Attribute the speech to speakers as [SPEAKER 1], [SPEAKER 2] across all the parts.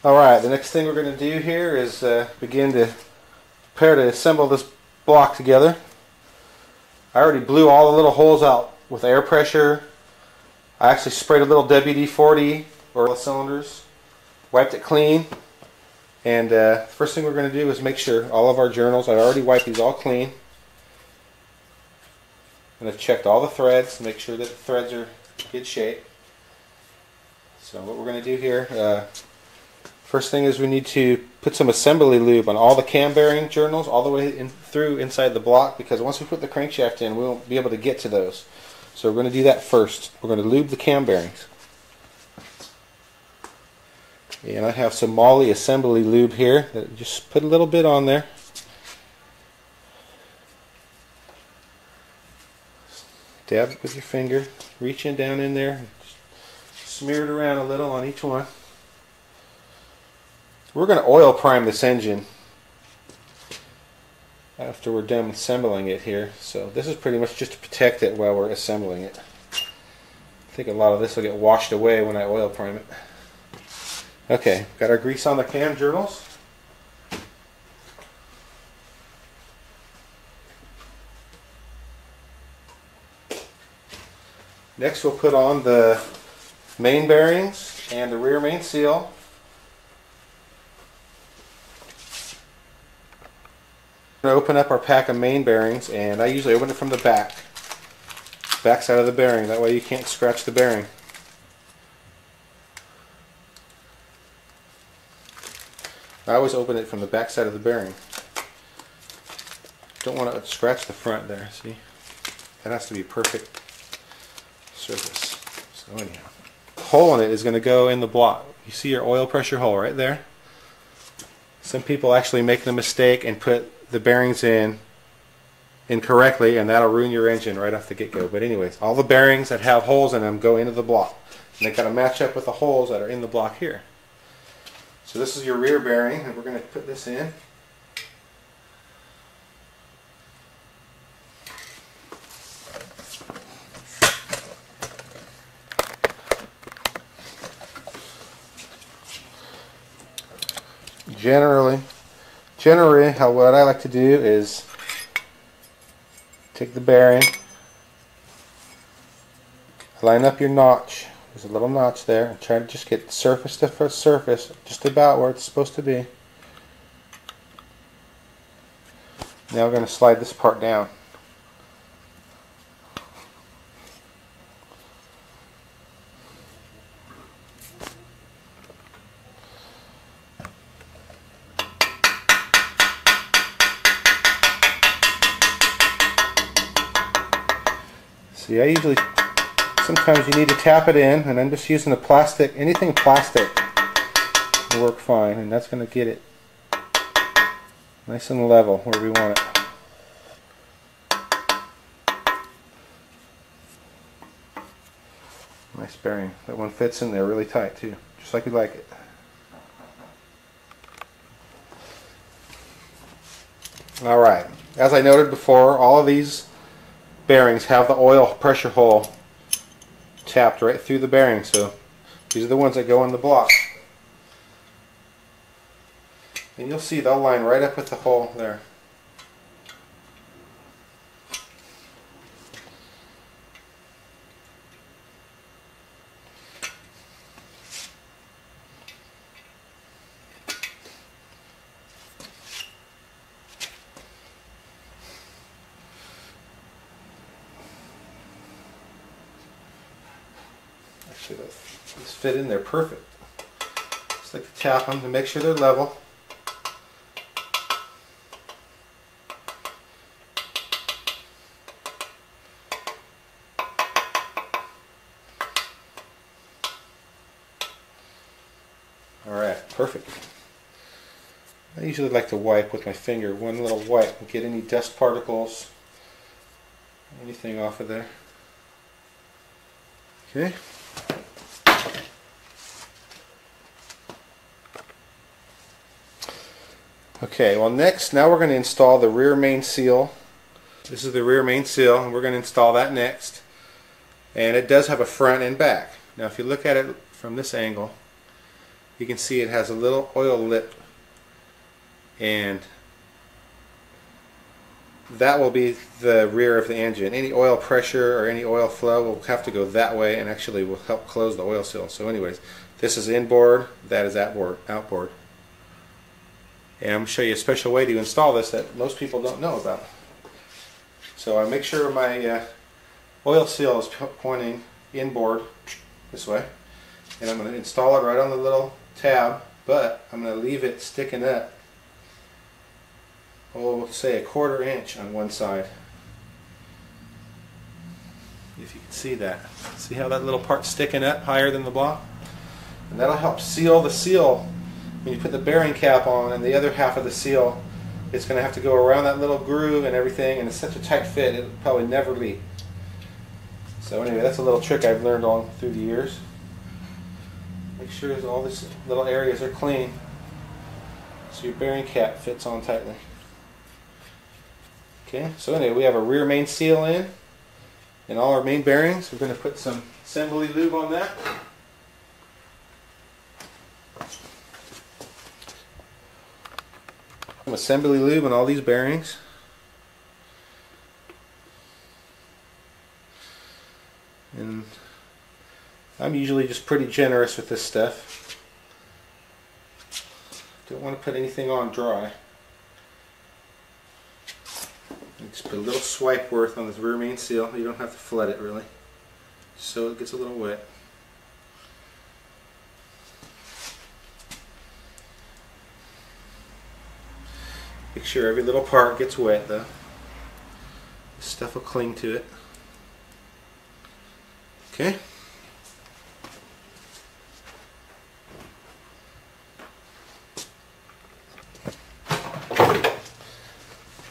[SPEAKER 1] Alright, the next thing we're going to do here is begin to prepare to assemble this block together. I already blew all the little holes out with air pressure. I actually sprayed a little WD-40 or the cylinders, wiped it clean, and first thing we're going to do is make sure all of our journals, I've already wiped these all clean, and I've checked all the threads, make sure that the threads are in good shape. So what we're going to do here, first thing is we need to put some assembly lube on all the cam bearing journals all the way through inside the block, because once we put the crankshaft in we won't be able to get to those. So we're going to do that first. We're going to lube the cam bearings. And I have some Molly assembly lube here. Just put a little bit on there. Dab it with your finger. Reach in down in there. Smear it around a little on each one. We're going to oil prime this engine after we're done assembling it here. So this is pretty much just to protect it while we're assembling it. I think a lot of this will get washed away when I oil prime it. Okay, got our grease on the cam journals. Next we'll put on the main bearings and the rear main seal. We're going to open up our pack of main bearings, and I usually open it from the back side of the bearing. That way you can't scratch the bearing. I always open it from the back side of the bearing. Don't want to scratch the front there, see? That has to be perfect surface. So anyhow, the hole in it is going to go in the block. You see your oil pressure hole right there? Some people actually make the mistake and put the bearings in incorrectly, and that'll ruin your engine right off the get-go. But anyways, all the bearings that have holes in them go into the block, and they got to match up with the holes that are in the block here. So this is your rear bearing, and we're going to put this in. Generally, what I like to do is take the bearing, line up your notch. There's a little notch there, and try to just get surface to surface, just about where it's supposed to be. Now we're going to slide this part down. See, sometimes you need to tap it in, and I'm just using the plastic, anything plastic will work fine, and that's going to get it nice and level where we want it. Nice bearing. That one fits in there really tight too, just like we like it. Alright, as I noted before, all of these bearings have the oil pressure hole tapped right through the bearing, so these are the ones that go in the block. And you'll see they'll line right up with the hole there. Actually, these fit in there perfect. Just like to tap them to make sure they're level. Alright, perfect. I usually like to wipe with my finger, one little wipe, and get any dust particles, anything off of there. Okay. Okay, well now we're going to install the rear main seal. This is the rear main seal, and we're going to install that next. And it does have a front and back. Now if you look at it from this angle, you can see it has a little oil lip, and that will be the rear of the engine. Any oil pressure or any oil flow will have to go that way, and actually will help close the oil seal. So anyways, this is inboard, that is outboard. And I'm going to show you a special way to install this that most people don't know about. So I make sure my oil seal is pointing inboard this way, and I'm going to install it right on the little tab, but I'm going to leave it sticking up, oh, say 1/4 inch on one side. If you can see that. See how that little part's sticking up higher than the block? And that'll help seal the seal. When you put the bearing cap on and the other half of the seal, it's going to have to go around that little groove and everything, and it's such a tight fit it'll probably never leak. So anyway, that's a little trick I've learned all through the years. Make sure that all these little areas are clean so your bearing cap fits on tightly. Okay, so anyway, we have a rear main seal in and all our main bearings. We're going to put some assembly lube on that. Some assembly lube on all these bearings. And I'm usually just pretty generous with this stuff. Don't want to put anything on dry. Just put a little swipe worth on this rear main seal. You don't have to flood it really, so it gets a little wet. Make sure every little part gets wet though. This stuff will cling to it. Okay.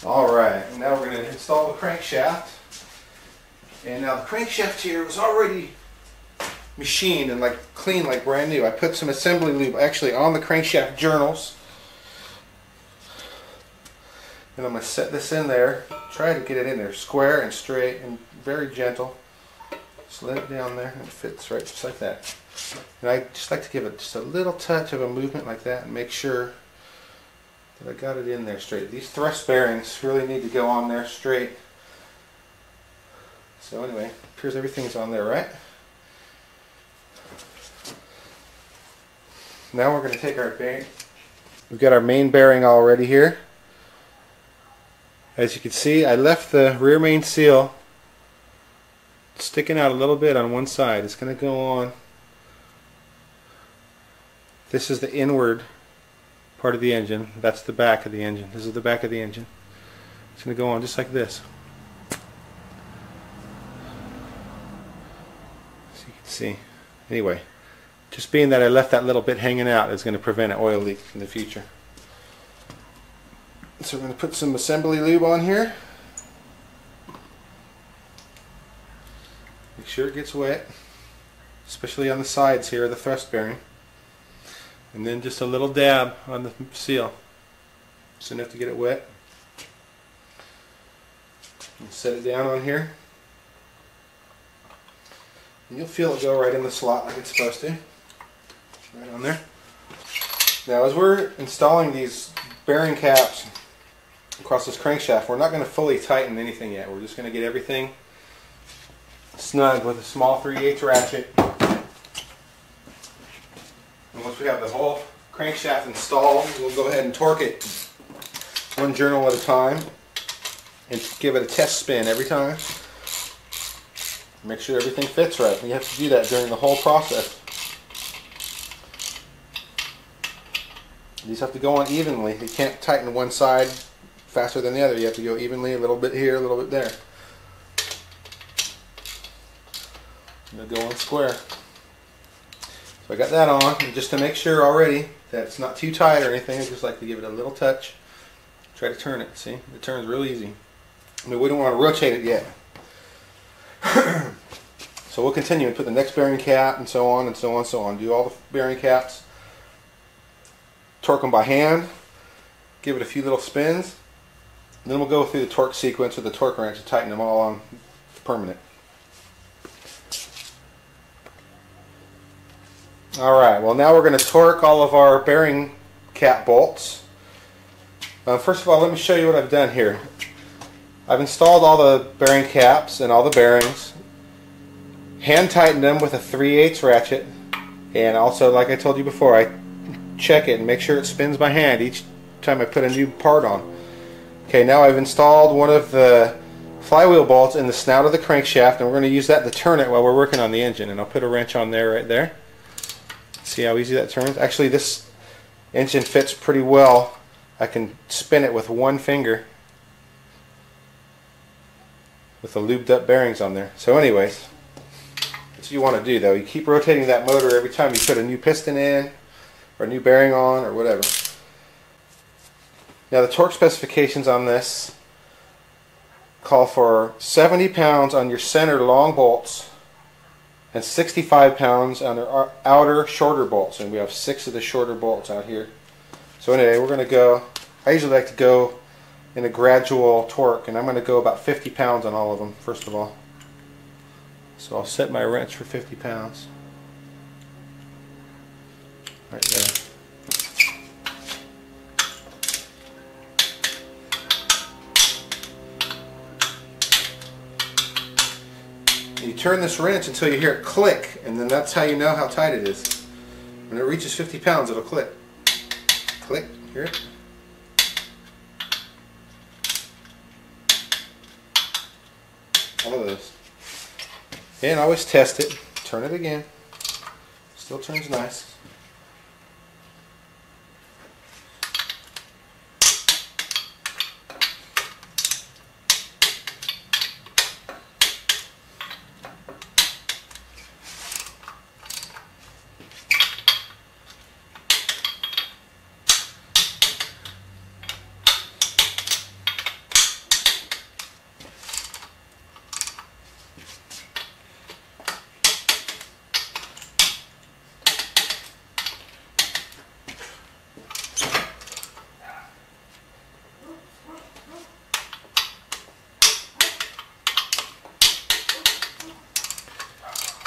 [SPEAKER 1] Alright, now we're going to install the crankshaft. And now the crankshaft here was already machined and like clean, like brand new. I put some assembly lube actually on the crankshaft journals. And I'm going to set this in there, try to get it in there square and straight and very gentle. Just let it down there and it fits right just like that. And I just like to give it just a little touch of a movement like that and make sure that I got it in there straight. These thrust bearings really need to go on there straight. So anyway, appears everything's on there right. Now we're going to take our bearing. We've got our main bearing already here. As you can see, I left the rear main seal sticking out a little bit on one side. It's going to go on. This is the inward part of the engine. That's the back of the engine. This is the back of the engine. It's going to go on just like this. So you can see. Anyway, just being that I left that little bit hanging out is going to prevent an oil leak in the future. So we're going to put some assembly lube on here. Make sure it gets wet, especially on the sides here of the thrust bearing. And then just a little dab on the seal. Just enough to get it wet. And set it down on here. And you'll feel it go right in the slot like it's supposed to. Right on there. Now as we're installing these bearing caps across this crankshaft, we're not going to fully tighten anything yet. We're just going to get everything snug with a small 3/8 ratchet. And once we have the whole crankshaft installed, we'll go ahead and torque it one journal at a time and give it a test spin every time. Make sure everything fits right. You have to do that during the whole process. These have to go on evenly. You can't tighten one side faster than the other. You have to go evenly, a little bit here, a little bit there. And they'll go on square. So I got that on, and just to make sure already that it's not too tight or anything, I just like to give it a little touch. Try to turn it, see? It turns real easy. I mean, we don't want to rotate it yet. So we'll continue and put the next bearing cap and so on and so on and so on. Do all the bearing caps. Torque them by hand. Give it a few little spins. And then we'll go through the torque sequence with the torque wrench to tighten them all on permanent. Alright, well now we're going to torque all of our bearing cap bolts. First of all, let me show you what I've done here. I've installed all the bearing caps and all the bearings, hand tightened them with a 3/8 ratchet, and also, like I told you before, I check it and make sure it spins by hand each time I put a new part on. Okay, now I've installed one of the flywheel bolts in the snout of the crankshaft, and we're going to use that to turn it while we're working on the engine. And I'll put a wrench on there, right there. See how easy that turns? Actually, this engine fits pretty well. I can spin it with one finger with the lubed up bearings on there. So anyways, that's what you want to do though. You keep rotating that motor every time you put a new piston in or a new bearing on or whatever. Now the torque specifications on this call for 70 pounds on your center long bolts and 65 pounds on the outer shorter bolts, and we have 6 of the shorter bolts out here. So anyway, we're going to go, I usually like to go in a gradual torque, and I'm going to go about 50 pounds on all of them first of all. So I'll set my wrench for 50 pounds. Right there. You turn this wrench until you hear it click, and then that's how you know how tight it is. When it reaches 50 pounds, it'll click. Click, hear it? All of those. And always test it. Turn it again. Still turns nice.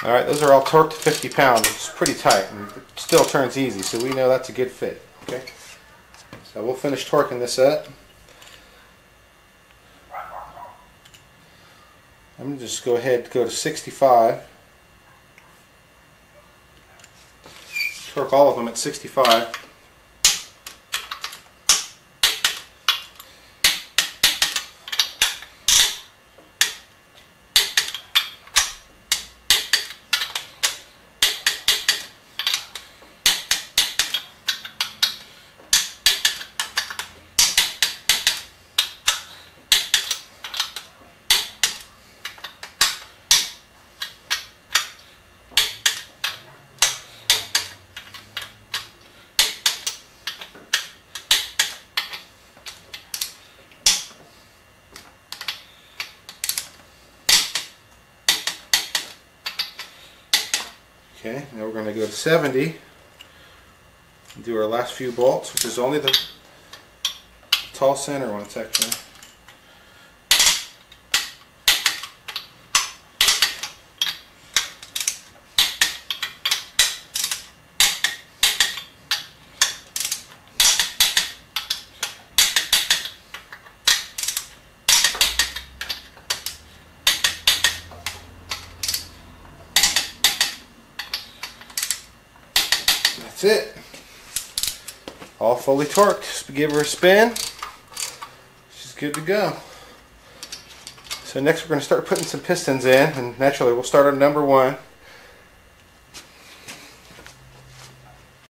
[SPEAKER 1] Alright, those are all torqued to 50 pounds. It's pretty tight and it still turns easy, so we know that's a good fit. Okay, so we'll finish torquing this up. I'm going to just go ahead and go to 65. Torque all of them at 65. Okay, now we're going to go to 70 and do our last few bolts, which is only the tall center ones actually. That's it. All fully torqued. Just give her a spin. She's good to go. So next we're going to start putting some pistons in, and naturally we'll start on number 1.